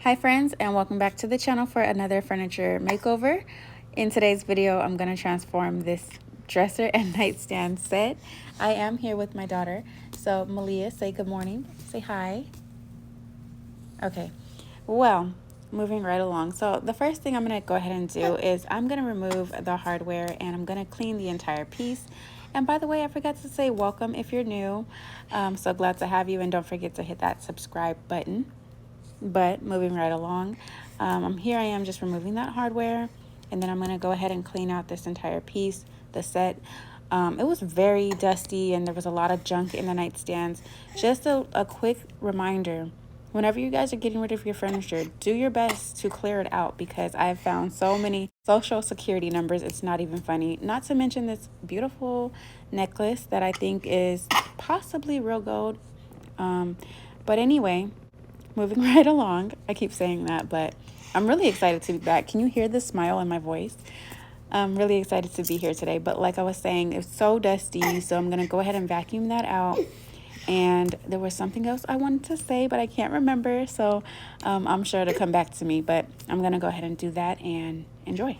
Hi friends, and welcome back to the channel for another furniture makeover. In today's video, I'm going to transform this dresser and nightstand set. I am here with my daughter. So Malia, say good morning. Say hi. Okay, well, moving right along. So the first thing I'm going to go ahead and do is I'm going to remove the hardware and I'm going to clean the entire piece. And by the way, I forgot to say welcome if you're new. So glad to have you, and don't forget to hit that subscribe button. But moving right along, here I am just removing that hardware, and then I'm going to go ahead and clean out this entire piece, the set. It was very dusty and there was a lot of junk in the nightstands. Just a quick reminder, whenever you guys are getting rid of your furniture, do your best to clear it out, because I've found so many social security numbers, it's not even funny. Not to mention this beautiful necklace that I think is possibly real gold. But anyway, moving right along. I keep saying that, but I'm really excited to be back. Can you hear the smile in my voice? I'm really excited to be here today. But like I was saying, it's so dusty, so I'm going to go ahead and vacuum that out. And there was something else I wanted to say, but I can't remember. So I'm sure it'll come back to me. But I'm going to go ahead and do that and enjoy.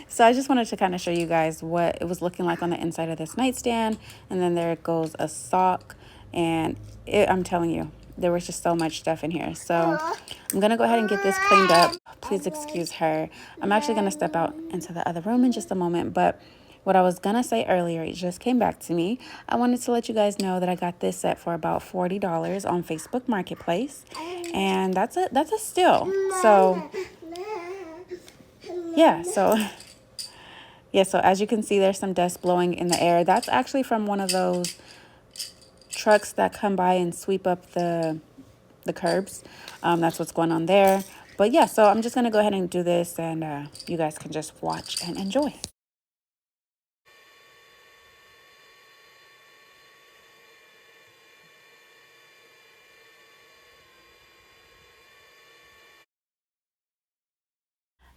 So I just wanted to kind of show you guys what it was looking like on the inside of this nightstand. And then there goes a sock, and I'm telling you, there was just so much stuff in here. So I'm gonna go ahead and get this cleaned up. Please excuse her. I'm actually gonna step out into the other room in just a moment, but what I was gonna say earlier, it just came back to me. I wanted to let you guys know that I got this set for about $40 on Facebook Marketplace, and that's a steal. So yeah, so as you can see, there's some dust blowing in the air. That's actually from one of those trucks that come by and sweep up the curbs. That's what's going on there. But yeah, so I'm just gonna go ahead and do this, and you guys can just watch and enjoy.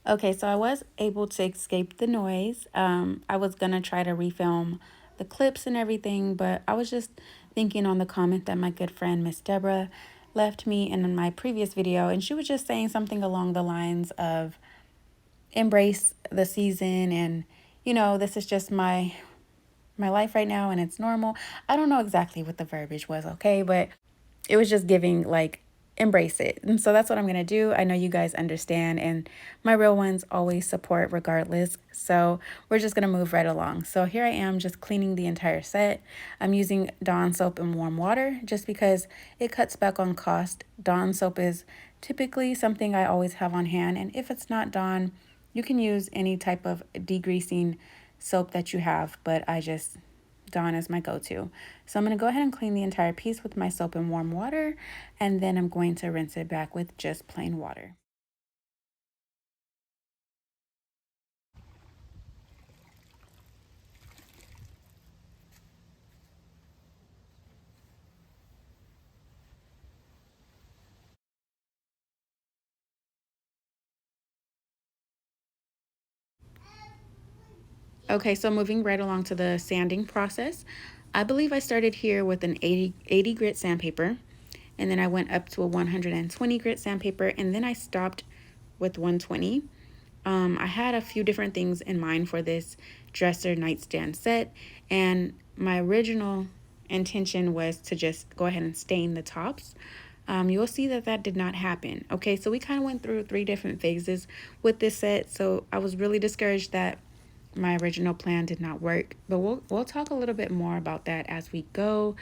Okay, so I was able to escape the noise. I was gonna try to refilm the clips and everything, but I was just thinking on the comment that my good friend Miss Deborah left me in my previous video, and she was just saying something along the lines of embrace the season, and this is just my life right now and it's normal. I don't know exactly what the verbiage was, okay, but it was just giving like embrace it. And so that's what I'm going to do. I know you guys understand, and my real ones always support regardless. So we're just going to move right along. So here I am just cleaning the entire set. I'm using Dawn soap and warm water just because it cuts back on cost. Dawn soap is typically something I always have on hand, and if it's not Dawn, you can use any type of degreasing soap that you have, but Dawn is my go-to. So I'm going to go ahead and clean the entire piece with my soap and warm water, and then I'm going to rinse it back with just plain water. Okay, so moving right along to the sanding process. I believe I started here with an 80 grit sandpaper, and then I went up to a 120 grit sandpaper, and then I stopped with 120. I had a few different things in mind for this dresser nightstand set, and my original intention was to just go ahead and stain the tops. You'll see that that did not happen. Okay, so we kind of went through 3 different phases with this set, so I was really discouraged that my original plan did not work, but we'll talk a little bit more about that as we go.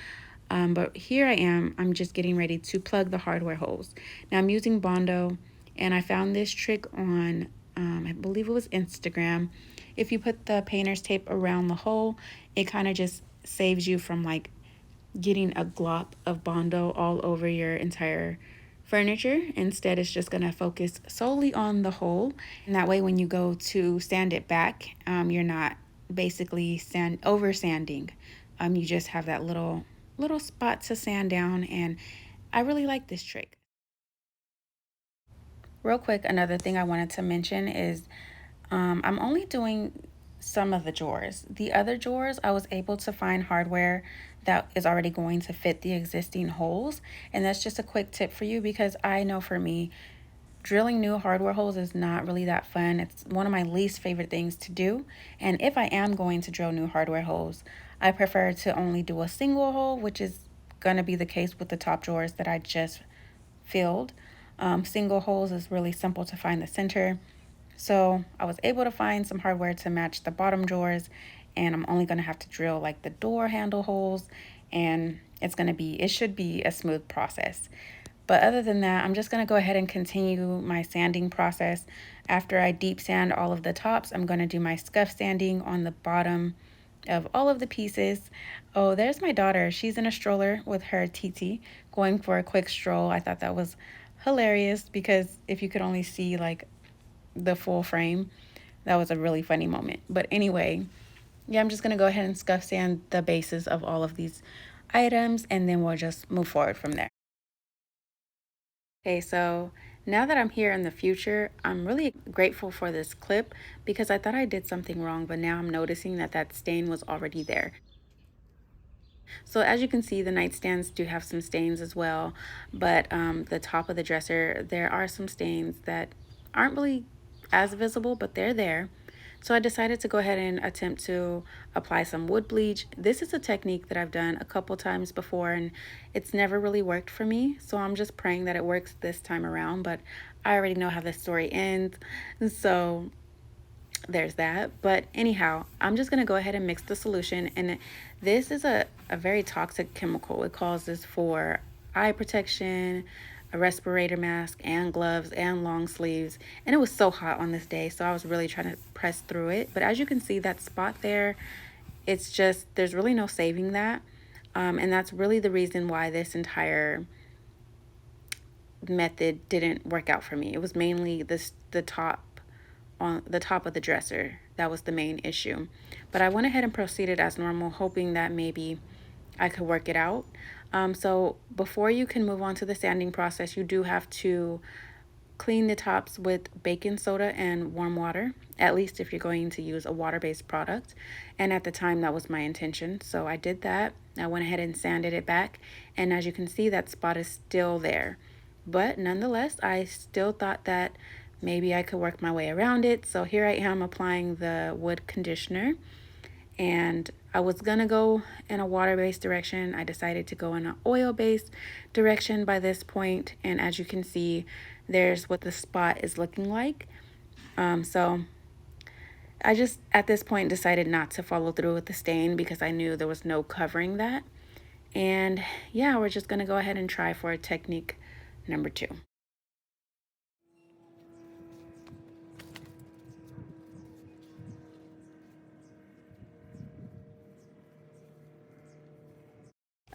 But here I am, I'm just getting ready to plug the hardware holes. Now I'm using Bondo, and I found this trick on, I believe it was Instagram. If you put the painter's tape around the hole, it kind of just saves you from like getting a glop of Bondo all over your entire furniture. Instead, it's just going to focus solely on the hole, and that way when you go to sand it back, you're not basically over sanding. You just have that little spot to sand down, and I really like this trick. Real quick, another thing I wanted to mention is I'm only doing some of the drawers. The other drawers, I was able to find hardware that is already going to fit the existing holes. And that's just a quick tip for you, because I know for me, drilling new hardware holes is not really that fun. It's one of my least favorite things to do. And if I am going to drill new hardware holes, I prefer to only do a single hole, which is going to be the case with the top drawers that I just filled. Single holes is really simple to find the center. So I was able to find some hardware to match the bottom drawers, and I'm only going to have to drill like the door handle holes, and it should be a smooth process. But other than that, I'm just going to go ahead and continue my sanding process. After I deep sand all of the tops, I'm going to do my scuff sanding on the bottom of all of the pieces. Oh, there's my daughter. She's in a stroller with her TT going for a quick stroll. I thought that was hilarious, because if you could only see like the full frame, that was a really funny moment. But anyway, yeah, I'm just going to go ahead and scuff sand the bases of all of these items, and then we'll just move forward from there. Okay, so now that I'm here in the future, I'm really grateful for this clip, because I thought I did something wrong, but now I'm noticing that that stain was already there. So as you can see, the nightstands do have some stains as well, but the top of the dresser, there are some stains that aren't really as visible, but they're there. So I decided to go ahead and attempt to apply some wood bleach. This is a technique that I've done a couple times before, and it's never really worked for me. So I'm just praying that it works this time around, but I already know how this story ends. So there's that. But anyhow, I'm just going to go ahead and mix the solution. And this is a very toxic chemical. It causes for eye protection, a respirator mask, and gloves, and long sleeves. And it was so hot on this day, so I was really trying to press through it. But as you can see, that spot there, it's just, there's really no saving that. And that's really the reason why this entire method didn't work out for me. It was mainly the top, on the top of the dresser. That was the main issue. But I went ahead and proceeded as normal, hoping that maybe I could work it out. So before you can move on to the sanding process, you do have to clean the tops with baking soda and warm water, at least if you're going to use a water-based product. And at the time, that was my intention. So I did that. I went ahead and sanded it back. And as you can see, that spot is still there. But nonetheless, I still thought that maybe I could work my way around it. So here I am applying the wood conditioner, and I was gonna go in a water-based direction. I decided to go in an oil-based direction by this point, and as you can see, there's what the spot is looking like. So I just at this point decided not to follow through with the stain, because I knew there was no covering that. And yeah, we're just gonna go ahead and try for technique number 2.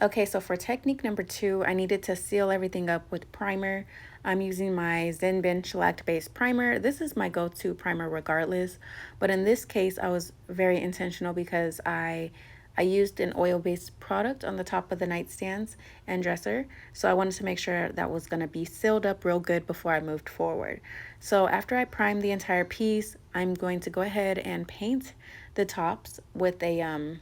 Okay, so for technique number 2, I needed to seal everything up with primer. I'm using my Zen Ben shellac based primer. This is my go-to primer regardless, but in this case, I was very intentional, because I used an oil-based product on the top of the nightstands and dresser, so I wanted to make sure that was going to be sealed up real good before I moved forward. So after I prime the entire piece, I'm going to go ahead and paint the tops with a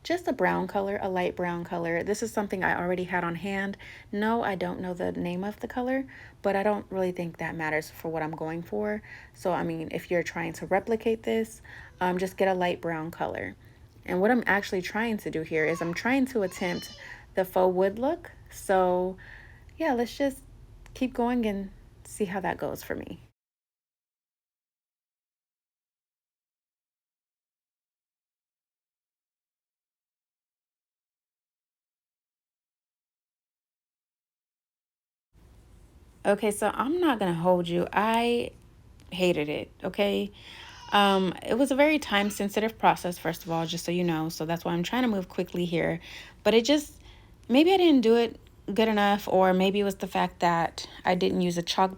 just a brown color, a light brown color. This is something I already had on hand. No, I don't know the name of the color, but I don't really think that matters for what I'm going for. So, I mean, if you're trying to replicate this, just get a light brown color. And what I'm actually trying to do here is I'm trying to attempt the faux wood look. So, yeah, let's just keep going and see how that goes for me. Okay, so I'm not gonna hold you. I hated it, okay? It was a very time sensitive process, first of all, just so you know. So that's why I'm trying to move quickly here. But it just, maybe I didn't do it good enough, or maybe it was the fact that I didn't use a chalk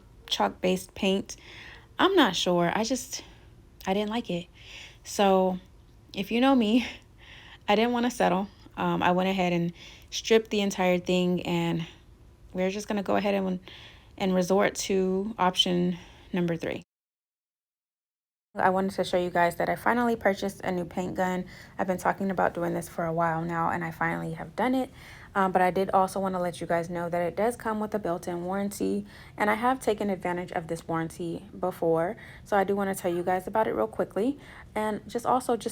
based paint. I'm not sure. I didn't like it. So if you know me, I didn't want to settle. I went ahead and stripped the entire thing, and we're just gonna go ahead and resort to option number 3. I wanted to show you guys that I finally purchased a new paint gun. I've been talking about doing this for a while now, and I finally have done it. But I did also want to let you guys know that it does come with a built-in warranty, and I have taken advantage of this warranty before. So I do want to tell you guys about it real quickly, and just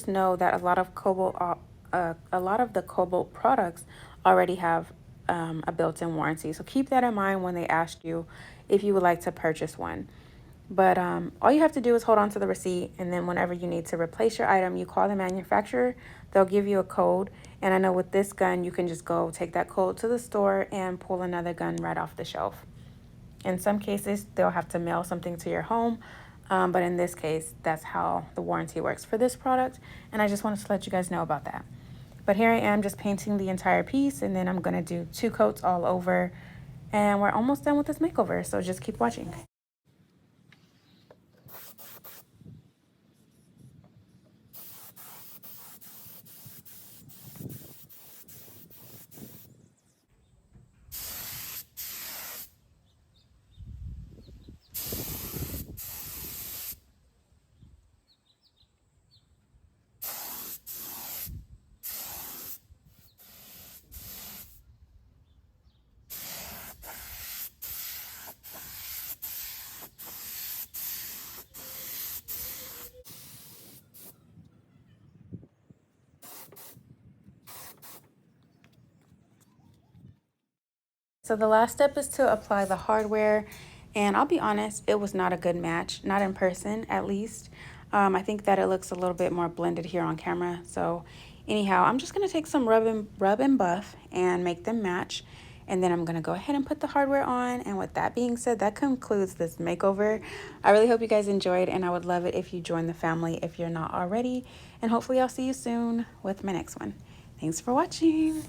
know that a lot of the Cobalt products already have a built-in warranty. So keep that in mind when they ask you if you would like to purchase one. But all you have to do is hold on to the receipt, and then whenever you need to replace your item, you call the manufacturer. They'll give you a code. And I know with this gun, you can just go take that code to the store and pull another gun right off the shelf. In some cases, they'll have to mail something to your home. But in this case, that's how the warranty works for this product. And I just wanted to let you guys know about that. But here I am just painting the entire piece, and then I'm going to do 2 coats all over. And we're almost done with this makeover, so just keep watching. So the last step is to apply the hardware, and I'll be honest, it was not a good match, not in person at least. I think that it looks a little bit more blended here on camera. So anyhow, I'm just gonna take some rub and buff and make them match. And then I'm gonna go ahead and put the hardware on. And with that being said, that concludes this makeover. I really hope you guys enjoyed, and I would love it if you join the family if you're not already. And hopefully I'll see you soon with my next one. Thanks for watching.